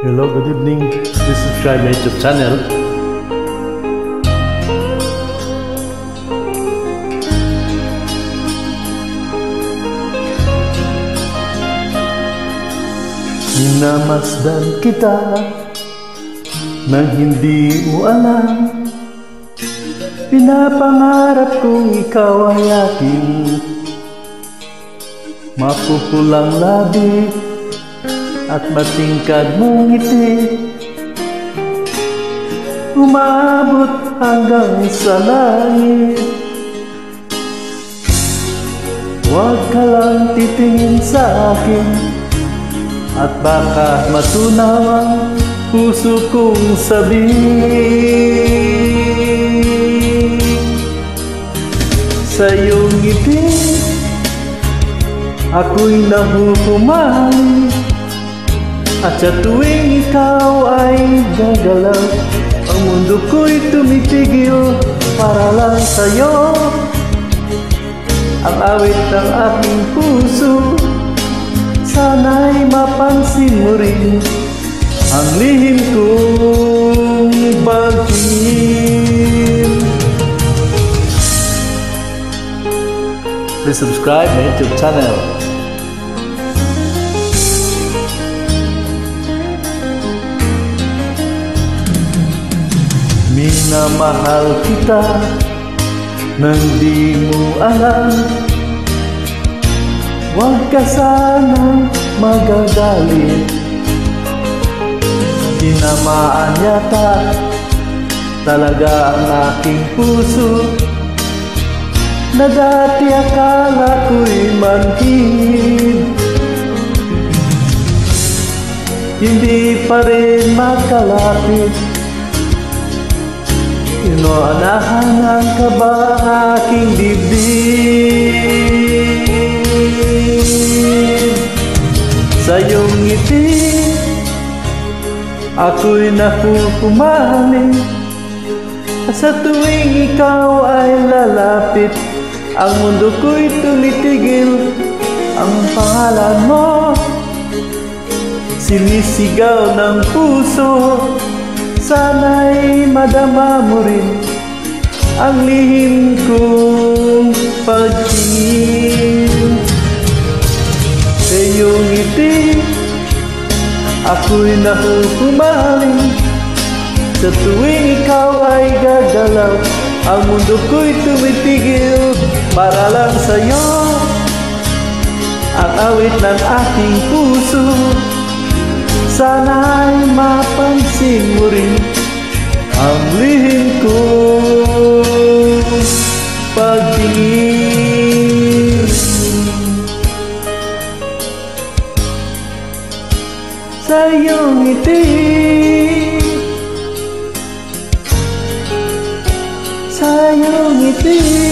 Hello, good evening. Please subscribe my YouTube channel. Minamasdan kita nang hindi mo alam. Pinapangarap kong ikaw ay akin. Mapupulang labi at matingkad mong ngiti, umabot hanggang sa langit. Huwag ka lang titingin sa akin, at baka matunaw ang puso kong sabihin. Sa iyong ngiti ako'y nahuhumali, at sa tuwing ikaw ay gagalaw, ang mundo ko'y tumitigil para lang sa'yo. Ang awit ng aking puso, sana'y mapansin mo rin ang lihim kong bagin. Please subscribe my YouTube channel. Minamahal kita nang di mo alam. Huwag ka sanang magagalit. Tinamaan yata talaga ang aking puso, na dati akala ko'y manhid. Hindi pa rin makalapit, inuunahan ng kaba aking dibdib. Sa iyong ngiti ako'y nahuhumali, at sa tuwing ikaw ay lalapit, ang mundo ko'y tumitigil. Ang pangalan mo sinisigaw ng puso, sana'y madama mo rin ang lihim kong pagtingin. Sa iyong ngiti ako'y nahuhumali, sa tuwing ikaw ay gagalaw, ang mundo ko'y tumitigil para lang sa'yo. Ang awit ng aking puso, sana'y mapansin mo rin ang lihim kong pagtingin. Sa iyong ngiti, sa iyong ngiti.